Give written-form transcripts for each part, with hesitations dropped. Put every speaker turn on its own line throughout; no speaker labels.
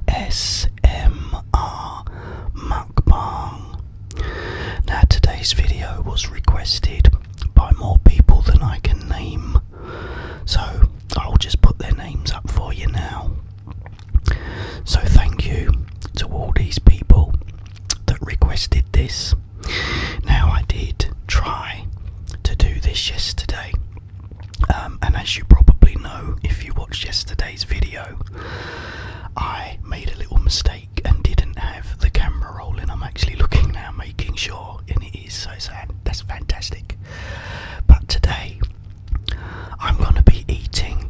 ASMR mukbang. Now today's video was requested by more people than I can name, so I'll just put their names up for you now. So thank you to all these people that requested this. Now I did try to do this yesterday, and as you probably know if you watched yesterday's video, I made a little mistake and didn't have the camera rolling. I'm actually looking now, making sure, and it is, so that's fantastic. But today I'm going to be eating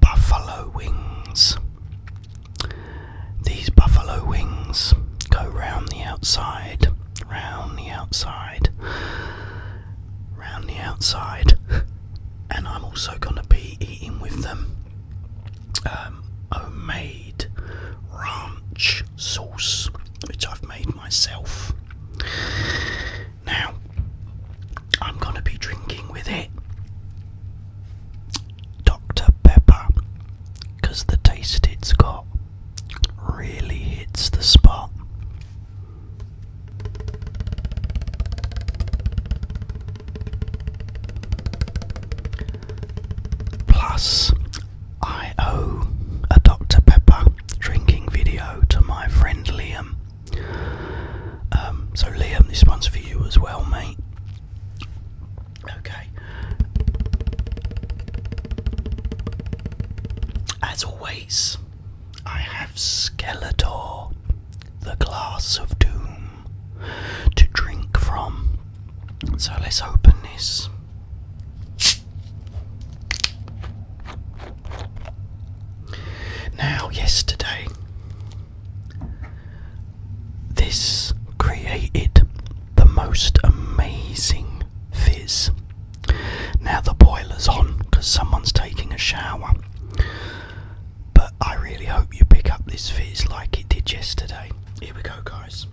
buffalo wings. These buffalo wings go round the outside, round the outside, round the outside, and I'm also going to be eating with them homemade ranch sauce, which I've made myself. Now I'm going to be drinking with it Dr. Pepper, because the taste it's got really hits the spot. Plus, I owe a Dr. Pepper drinking video to my friend Liam. So Liam, this one's for you as well, mate. Okay. As always, I have Skeletor, the glass of doom, to drink from. So let's open this. Now, yesterday, this created the most amazing fizz. Now the boiler's on because someone's taking a shower, but I really hope you pick up this fizz like it did yesterday. Here we go, guys.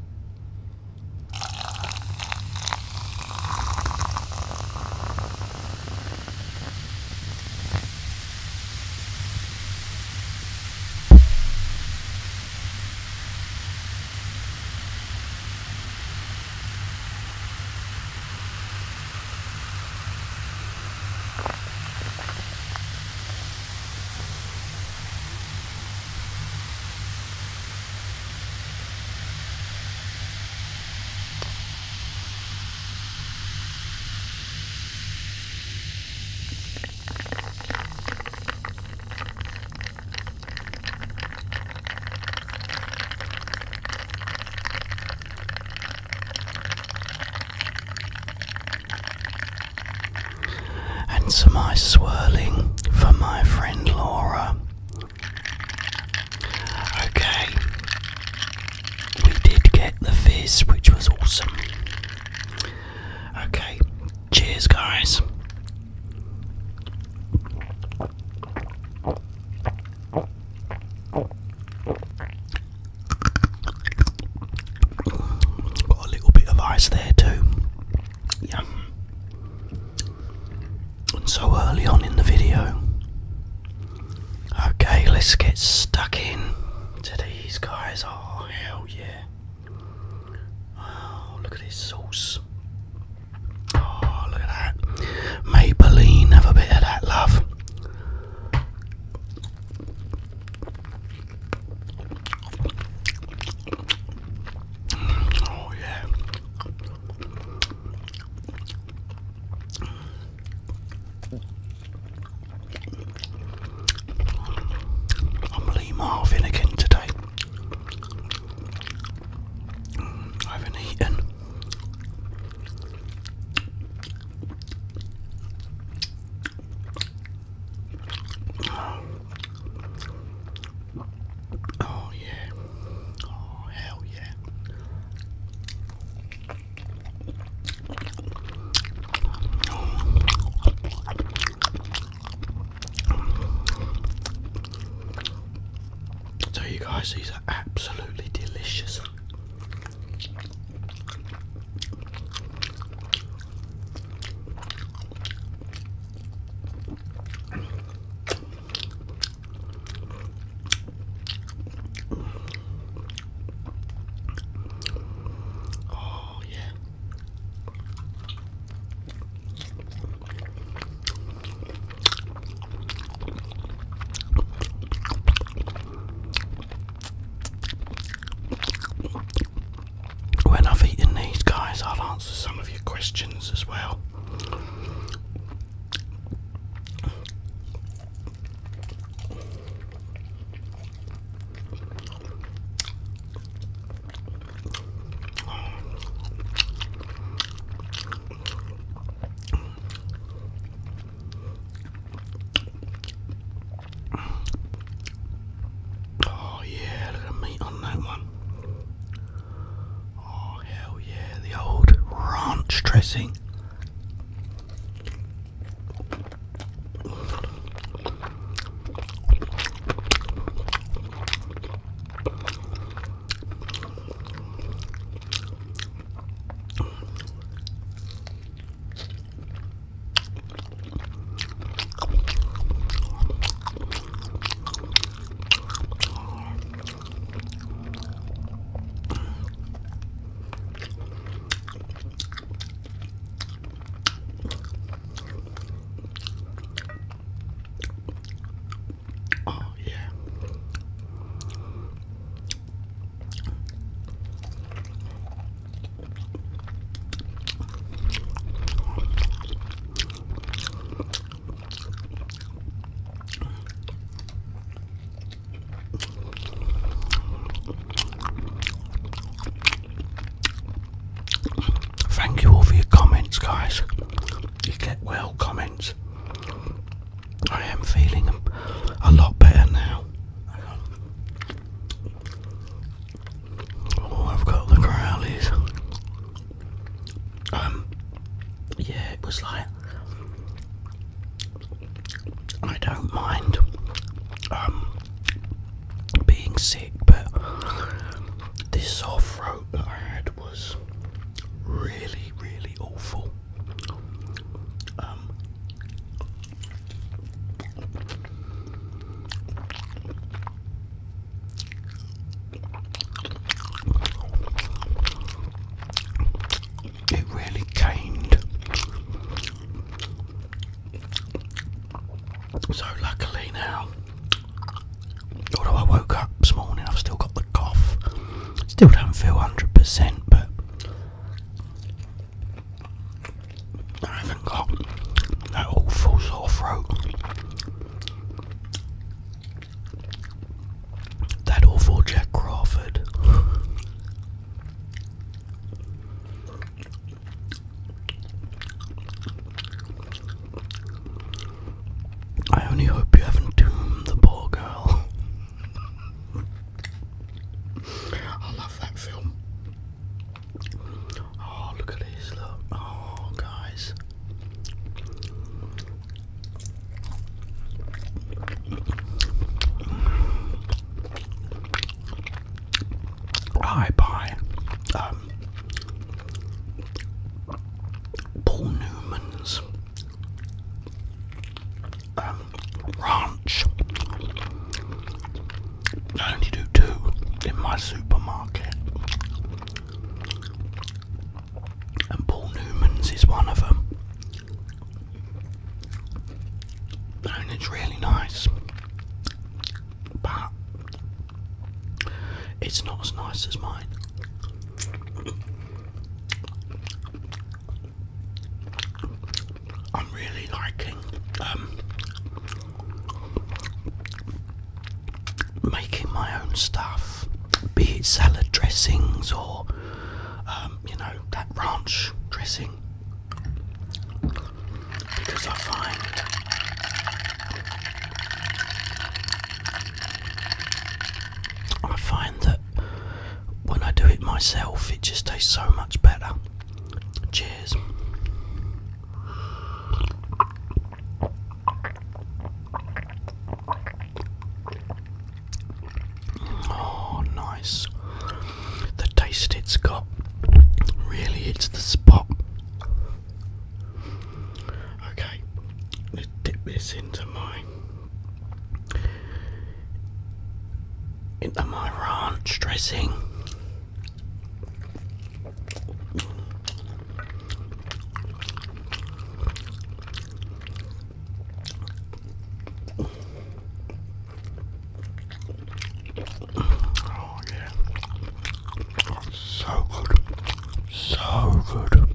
Some ice swirling for my friend Laura. Okay, we did get the fizz, which was awesome. Okay, cheers, guys. Got a little bit of ice there too. Yum. So early on in the video. Okay, let's get stuck in to these guys. Oh, hell yeah. Oh, look at this sauce. Oh, look at that. Maybelline, have a bit of that, love. Oh, yeah. Marvin again today. I haven't eaten. yeah, it was like, I don't mind being sick, but this sore throat that I had was really, really awful. It really caned. So luckily now, although I woke up this morning, I've still got the cough. Still don't feel 100%, but I haven't got that awful sore throat. That awful Jack Crawford. I only hope you haven't doomed the poor girl. I love that film. Oh, look at this, look. Oh, guys. I buy Paul Newman's ranch. I only do 2 in my supermarket, and Paul Newman's is one of them, and it's really nice, but it's not as nice as mine. I'm really liking making my own stuff, be it salad dressings or you know, that ranch dressing, because I find that when I do it myself, it just tastes so much better. Cheers. Oh, nice. The taste it's got really hits the spot. Okay, let's dip this into my ranch dressing. Oh yeah, so good, so good.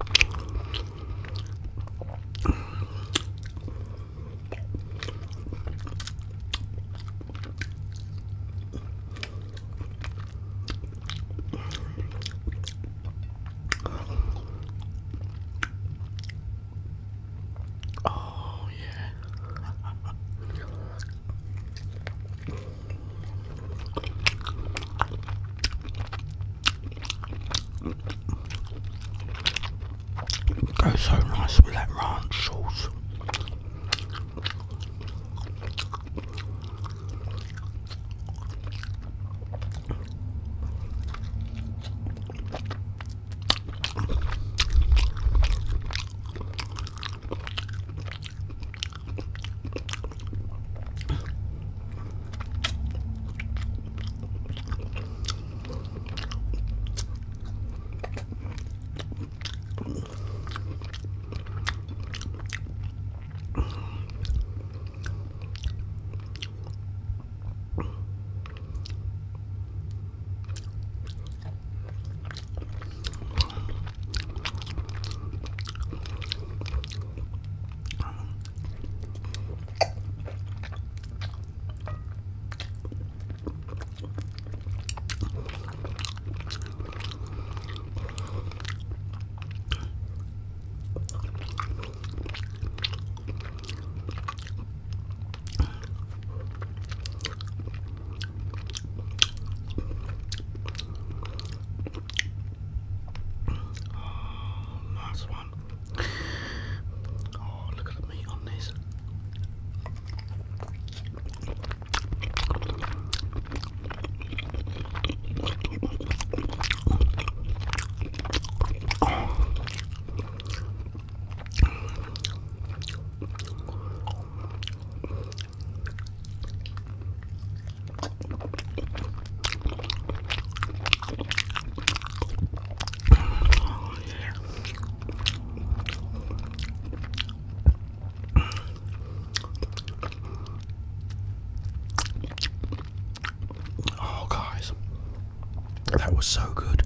That was so good.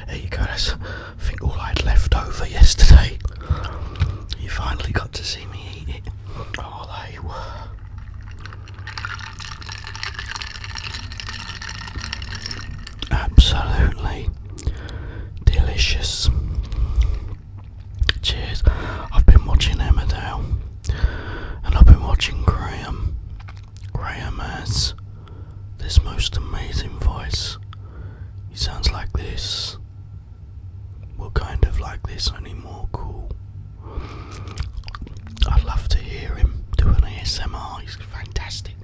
There you go. That's, I think, all I had left over yesterday. You finally got to see me eat it. Oh, they were. Absolutely delicious. Cheers. I've been watching Emmerdale, and I've been watching Graham. Graham has this most amazing voice. He sounds like this. Well, kind of like this, only more cool. I'd love to hear him do an ASMR. He's fantastic.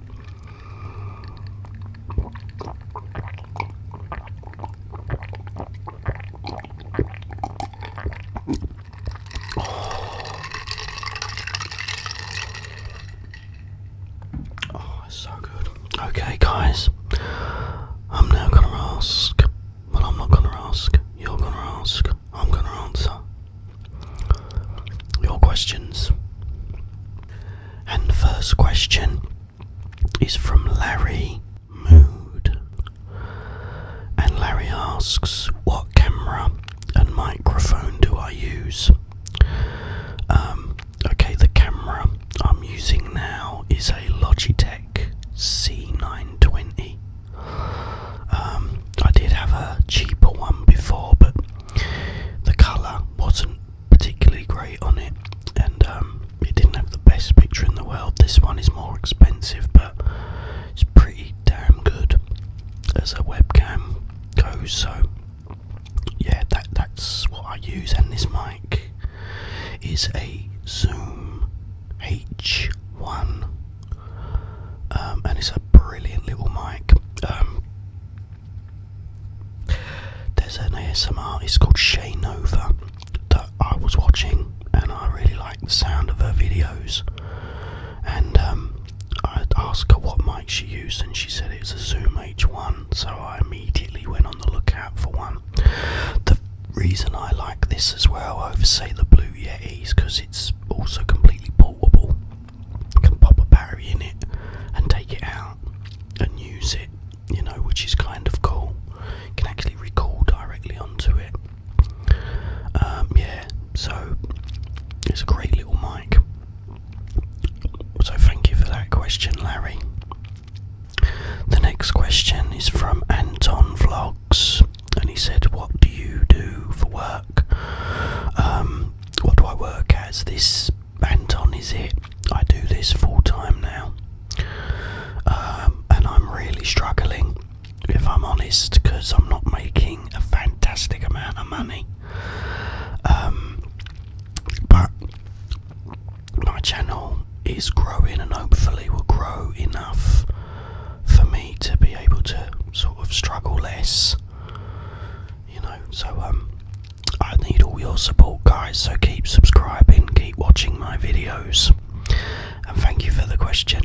Oh, it's so good. Okay, guys. I'm now gonna ask. Well, I'm not gonna ask. You're gonna ask. I'm gonna answer your questions. And the first question is from Larry Mood. And Larry asks, what camera and microphone do I use? Okay, the camera I'm using now is a Logitech C920. I did have a cheaper one before, but the colour wasn't particularly great on it, and it didn't have the best picture in the world. This one is more expensive, but it's pretty damn good as a webcam goes. So yeah, that's what I use. And this mic is a Zoom H1, and it's a brilliant little mic. There's an ASMR artist called Shay Nova that I was watching, and I really liked the sound of her videos, and I asked her what mic she used, and she said it was a Zoom H1, so I immediately went on the lookout for one. The reason I like this as well over, say, the Blue Yeti, is because it's also completely portable. You can pop a battery in it and take it out and use it, you know, which is kind of cool. You can actually record directly onto it. Yeah, so it's a great little mic. So thank you for that question, Larry. The next question is from Anton Vlogs, and he said, what do you do for work? What do I work as? This, Anton, is it. I do this full time now, and I'm really struggling, if I'm honest, because I'm not making a fantastic amount of money. But my channel is growing, and hopefully will grow enough for me to be able to sort of struggle less, you know. So I need all your support, guys, so keep subscribing, keep watching my videos, and thank you for the question.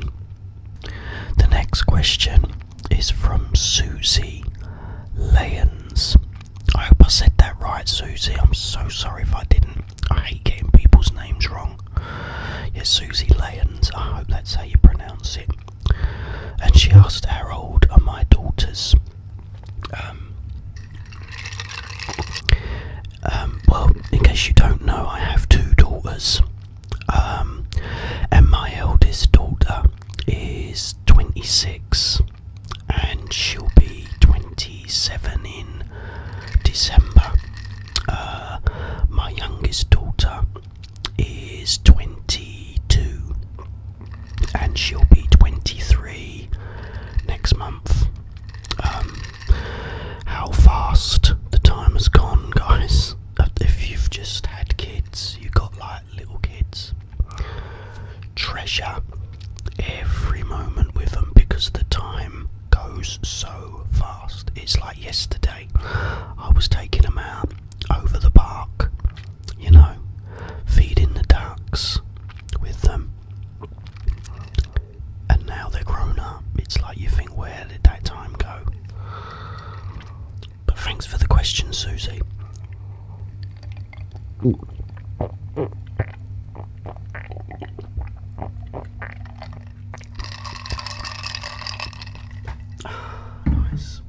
The next question is from Susie Layons. I hope I said that right, Susie. I'm so sorry if I didn't. I hate getting people's names wrong. Yes, Susie Layons, I hope that's how you pronounce it. And she asked, how old are my daughters? Well, in case you don't know, I have two daughters. And my eldest daughter is 26, and she'll be 27 in December. My youngest daughter is 22, and she'll be 23 next month. How fast the time has gone, guys. If you've just had kids, you got like little kids, treasure every moment with them, because the time goes so fast. It's like yesterday, I was taking them out over the park, you know, feeding the ducks with them, and now they're grown up. It's like you think, where did that time go? But thanks for the question, Susie. Nice.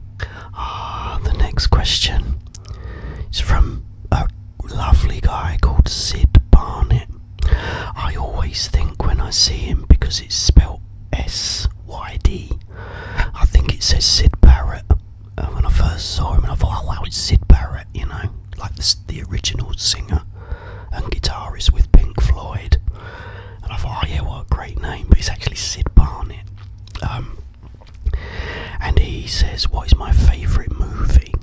The next question always think when I see him, because it's spelled S-Y-D, I think it says Sid Barrett. When I first saw him, and I thought, oh wow, it's Sid Barrett, you know, like the original singer and guitarist with Pink Floyd. And I thought, oh yeah, what a great name, but it's actually Sid Barrett. And he says, what is my favourite movie?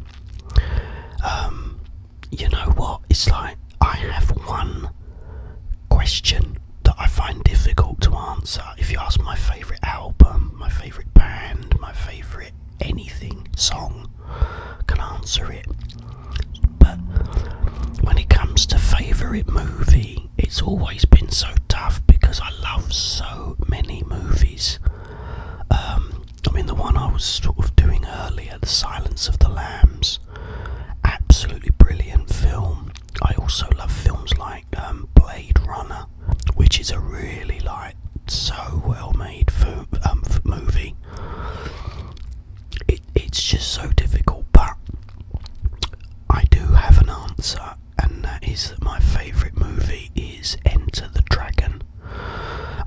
You know what, it's like, I have one question that I find difficult to answer. If you ask my favourite album, my favourite band, my favourite anything, song, I can answer it. But when it comes to favourite movie, it's always been so tough because I love so many movies. I mean, the one I was sort of doing earlier, The Silence of the Lambs, absolutely brilliant film. I also love films like Blade Runner, which is a really like so well made movie. It's just so difficult, but I do have an answer, and that is that my favourite movie is Enter the Dragon.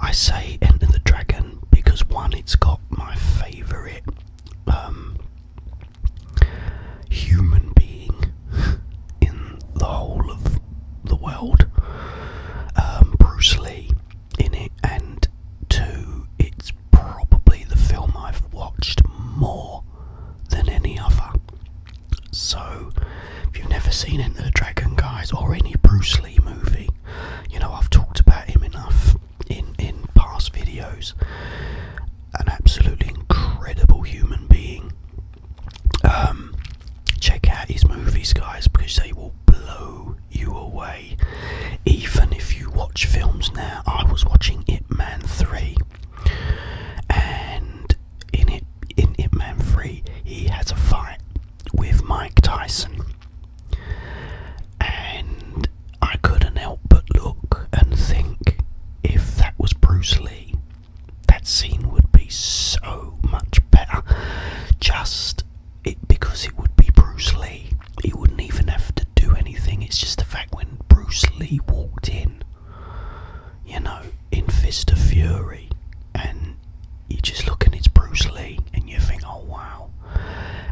I say Enter the Dragon because one, it's got my favourite human being in the whole of the world, Bruce Lee, in it, and two, it's probably the film I've watched more than any other. So if you've never seen Enter the Dragon, guys, or any Bruce Lee movie, you know, I've talked about him enough in past videos. An absolutely incredible human being. Check out his movies, guys, because they will blow you away. Even if you watch films now, I was watching Ip Man 3, and in Ip Man 3 he has a fight with Mike Tyson, and I couldn't help but look and think, if that was Bruce Lee, that scene would be so much better. Because it would be Bruce Lee. He wouldn't even have to do anything. It's just the fact when Bruce Lee walked in, you know, in Fist of Fury, and you just look and it's Bruce Lee, and you think, oh wow.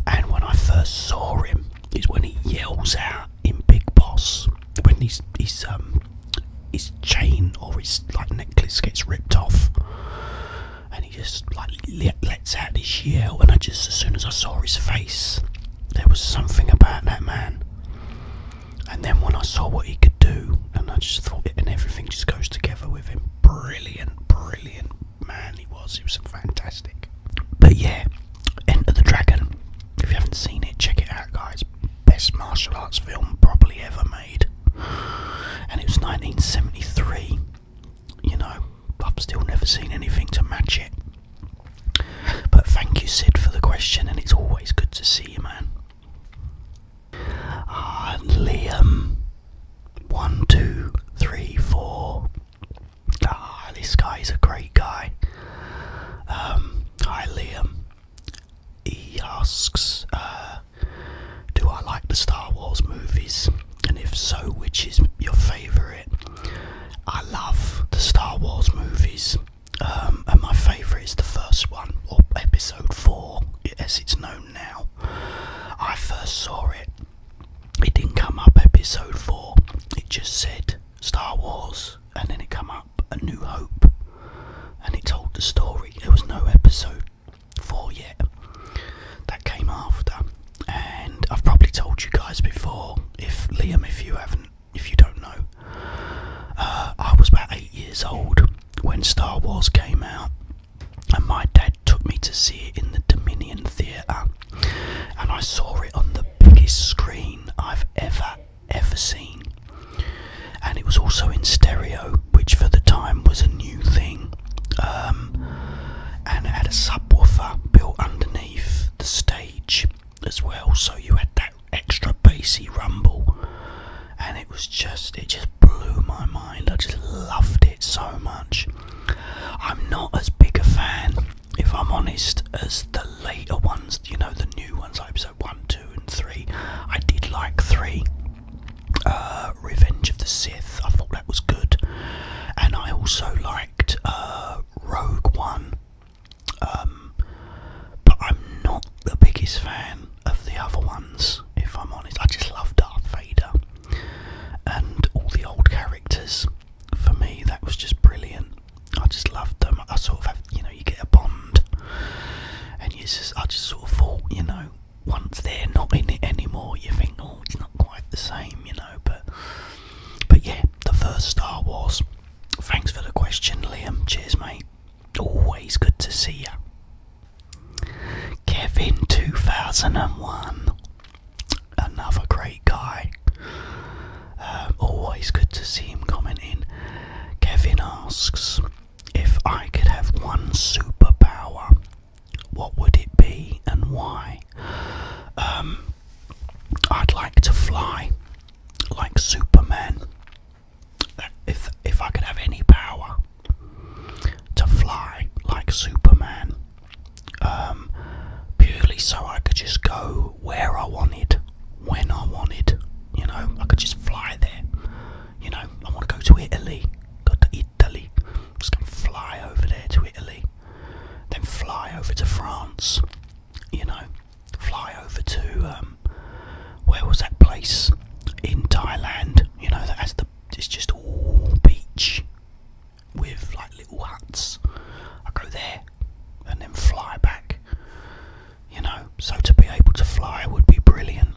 And when I first saw him, is when he yells out in Big Boss, when his chain or his like necklace gets ripped off, and he just like lets out this yell, and as soon as I saw his face, there was something about that man. And then when I saw what he could do, and I just thought and everything just goes together with him. Brilliant man he was fantastic. But yeah, Enter the Dragon, if you haven't seen it, check it out, guys. Best martial arts film probably ever made, and it was 1973. You know, I've still never seen anything to match it. But thank you, Sid, for the question, and it's always good to see you, man. Liam, 1, 2, 3, 4. This guy is a great guy. Hi, Liam. He asks, do I like the Star Wars movies? And if so, which is your favourite? I love the Star Wars movies. And my favourite is the first one, or episode 4, as it's known now. I first saw it, it didn't come up episode 4, it just said Star Wars, and then it come up A New Hope, and it told the story. There was no episode 4 yet, that came after. And I've probably told you guys before, if Liam, if you don't know, I was about 8 years old when Star Wars came out, and my dad took me to see it in the Dominion Theatre, and I saw it on the biggest screen I've ever seen, and it was also in stereo, which for the time was a new thing, and it had a subwoofer built underneath the stage as well, so you had that extra bassy rumble, and it just blew my mind. I just loved it so much. I'm not as big a fan, if I'm honest, as the later ones, you know, the new ones, like episode 1, 2 and 3. I did like 3, Revenge of the Sith. I thought that was good, and I also like biggest fan of the other ones, if I'm honest. I just love Darth Vader and all the old characters. For me, that was just brilliant. I just loved them. I sort of have, you know, you get a bond, and I just sort of thought, you know, once they're not in it anymore, you think, oh, it's not quite the same, you know. But yeah, the first Star Wars. Thanks for the question, Liam. Cheers, mate. Always good to see ya. Kevin 2001, another great guy. Always good to see him commenting. Kevin asks, if I could have one superpower, what would it be and why? I'd like to fly like Superman. If I could have any power to fly like Superman, purely so I could just go where I wanted, when I wanted, you know, I could just fly there. You know, I want to go to Italy, just gonna fly over there to Italy, then fly over to France, you know, fly over to, where was that place in Thailand, you know, that has it's just all beach with like little huts. I go there and then fly back, you know. So to be able to fly would be brilliant.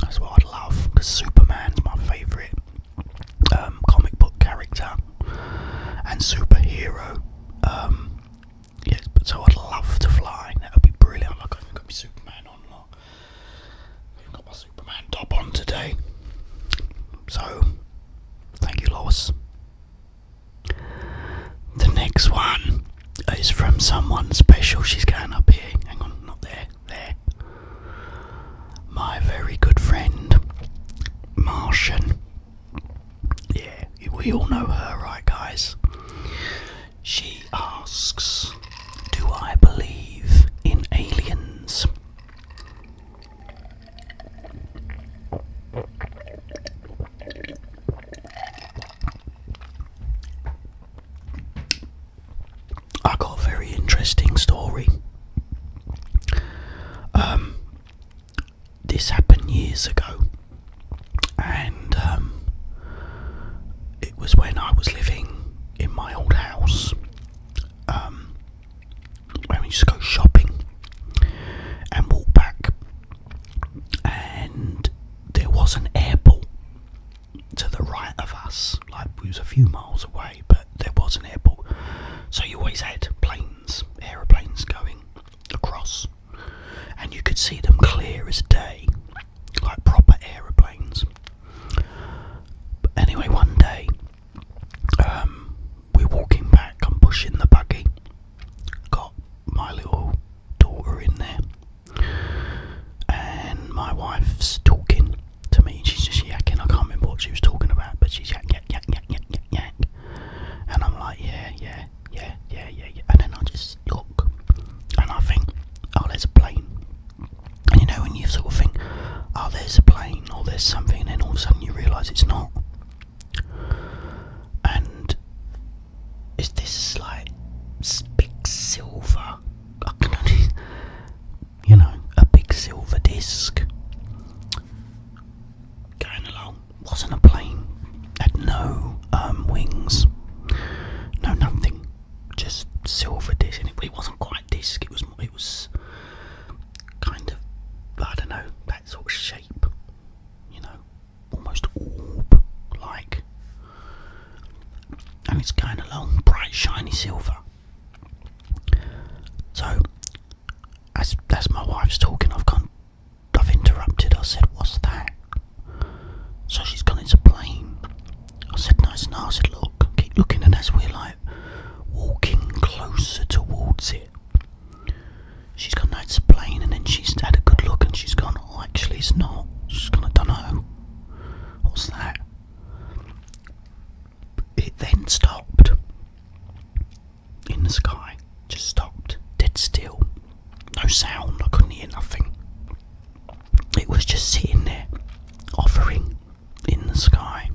That's what I'd love, because Superman's my favourite comic book character and superhero. Yes, but so I'd love to fly. That would be brilliant. I've got my Superman on. I've got my Superman top on today. So thank you, Lois. The next one is from someone special. She's going up here. Hang on, not there. There. My very good friend, Martian. Yeah, we all know her, right, guys? She asks, do I believe in aliens? I got a very interesting story. This happened years ago, and it was when I was living in my old house, when we used to go shopping and walk back, and there was an airport to the right of us. Like, we was a few miles away, but there was an airport, so you always had aeroplanes going across, and you could see them clear as day, like proper aeroplanes. But anyway, one day, we're walking back, I'm pushing the buggy, got my little daughter in there, and my wife's talking to me. She's just yakking. I can't remember what she was talking about, but she's yak, and I'm like, yeah. And then I just look, and I think, oh, there's a plane. And you know, when you sort of think, oh, there's a plane, or there's something, and then all of a sudden you realise it's not. And is this like big silver, you know, a big silver disc going along? Wasn't a plane, had no wings, no nothing, just silver disc. And it wasn't quite disc, it was kind of, I don't know, that sort of shape, you know, almost orb like, and it's going along bright shiny silver. So as my wife's talking, I've interrupted. I said, what's that? So she's gone, it's a plane. I said, no, it's not. I said, look, keep looking. And as we're like walking closer towards it, she's gone, no, it's a plane. And then she's had a good look, and she's gone, oh, actually it's not. She's gone, I don't know, what's that? It then stopped in the sky, just stopped, dead still, no sound. I couldn't hear nothing. It was just sitting there, hovering in the sky.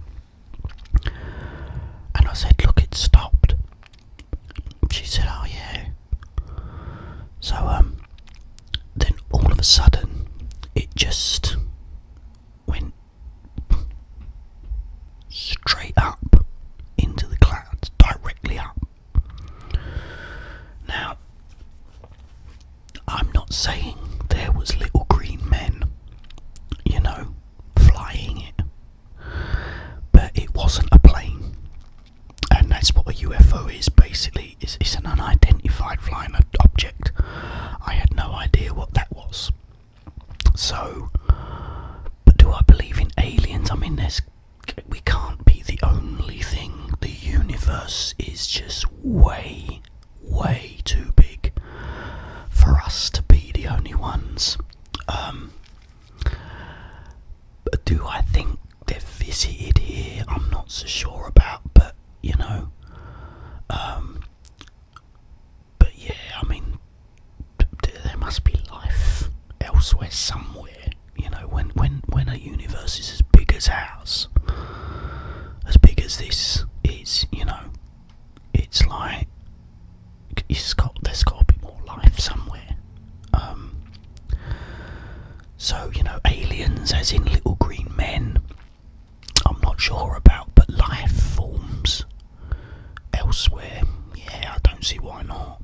UFO is basically, it's an unidentified flying object. I had no idea what that was. So, but do I believe in aliens? I mean, we can't be the only thing. The universe is just way, way too big for us to be the only ones. But do I think they've visited here? I'm not so sure about, but you know, but yeah, I mean, there must be life elsewhere somewhere. You know, when a universe is as big as ours, as big as this is, you know, it's like there's got to be more life somewhere. So, you know, aliens as in little green men, I'm not sure about, but life forms elsewhere, yeah, I don't see why not.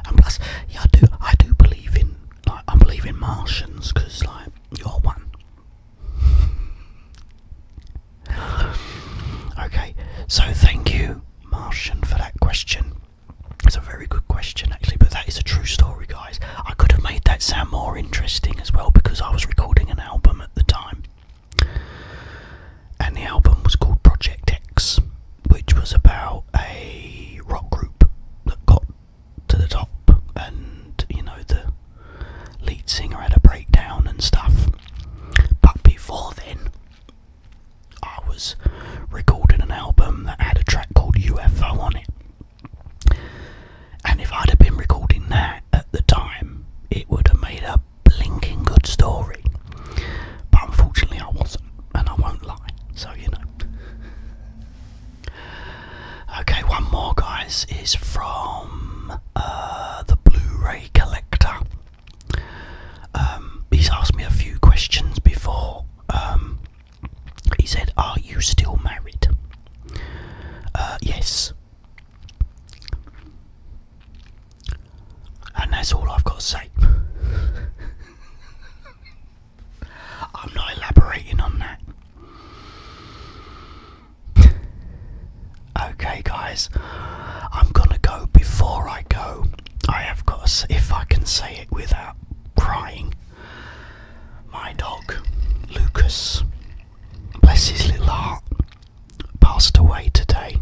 And plus, yeah, I do believe in, like, I believe in Martians, because, like, you're one. Okay, so thank you, Martian, for that question. It's a very good question, actually, but that is a true story, guys. I could have made that sound more interesting as well, because I was recording an album at the time, and the album was called Project X, which was about a rock group that got to the top, and, you know, the lead singer had a breakdown and stuff. But before then, I was recording an album that had a track called UFO on it. And if I'd have been recording that at the time, it would have made a blinking good story. But unfortunately I wasn't, and I won't lie, so you know. Okay, one more, guys, is from the Blu-ray Collector. He's asked me a few questions before. He said, are you still married? Yes. And that's all I've got to say. I'm not elaborating on that. Okay, guys, I'm gonna go. Before I go, I have got to say, if I can say it without crying, my dog, Lucas, bless his little heart, passed away today.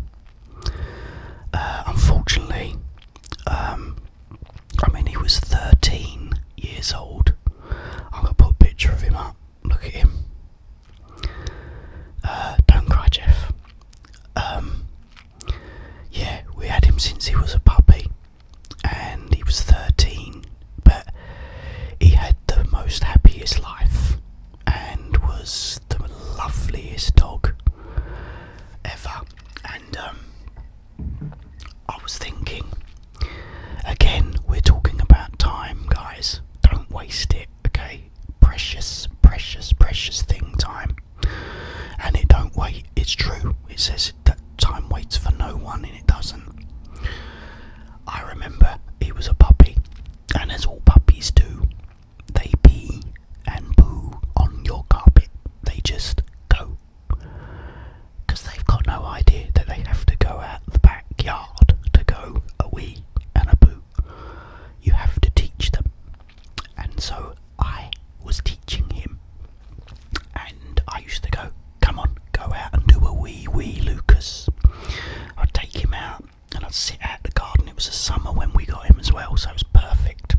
Unfortunately, I mean, he was 13 years old. I'm going to put a picture of him up. Look at him. Don't cry, Jeff. Yeah, we had him since he was a puppy. And he was 13. But he had the most happiest life. And was the loveliest dog ever. And I was thinking, again, we're talking about time, guys. Don't waste it, okay? Precious, precious, precious thing, time. And it don't wait. It's true. It says that time waits for no one, and it doesn't. I remember he was a puppy, and as all puppies do, they pee and poo on your carpet. They just go. Because they've got no idea that they have to go out the backyard to go a wee and a poo. You have to teach them. And so I was teaching him. And I used to go, come on, go out and do a wee, Lucas. I'd take him out and I'd sit out the garden. It was a summer when we got him as well, so it was perfect.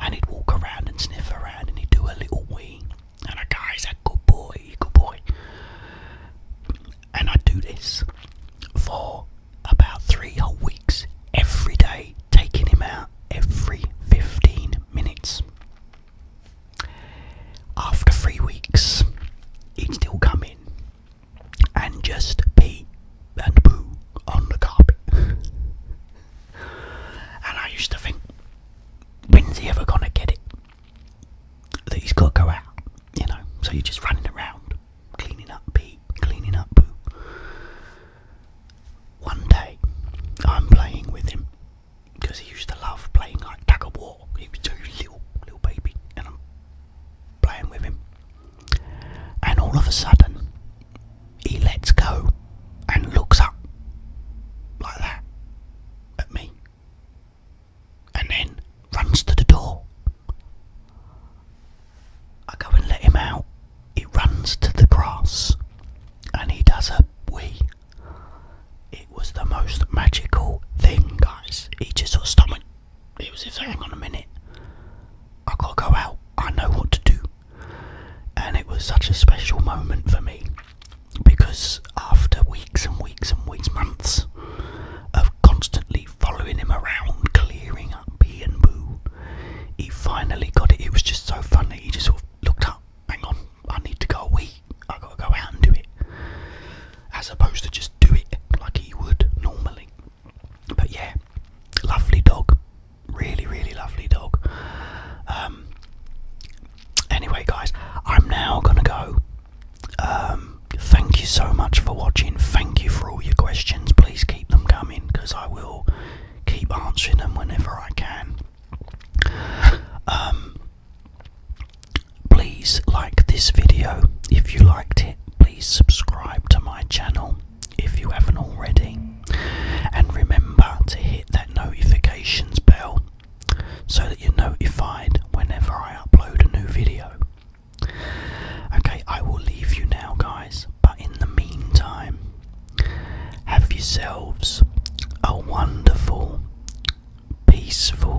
And he'd walk around and sniff around and he'd do a little wee. And a guy's a good boy, good boy. And I'd do this for about 3 whole weeks, every day, taking him out every 15 minutes. After 3 weeks, he'd still come in and just pee and poo on the carpet. And I used to think, most magical thing, guys. He just sort of stopped me. It was as if, hang on a minute, I gotta go out, I know what to do. And it was such a special moment for me, because after weeks and weeks and weeks, months of constantly following him around, clearing up pee and boo, he finally got it. It was just so funny. He just sort of looked up, hang on, I need to go wee, I gotta go out and do it, as opposed to just do it like he would normally. But yeah, lovely dog, really, really lovely dog. Anyway, guys, I'm now gonna go. Thank you so much for watching. Thank you for all your questions. Please keep them coming, because I will keep answering them whenever I can. Please like this video if you liked it. Please subscribe to my channel if you haven't already, and remember to hit that notifications bell so that you're notified whenever I upload a new video. Okay, I will leave you now, guys, but in the meantime, have yourselves a wonderful, peaceful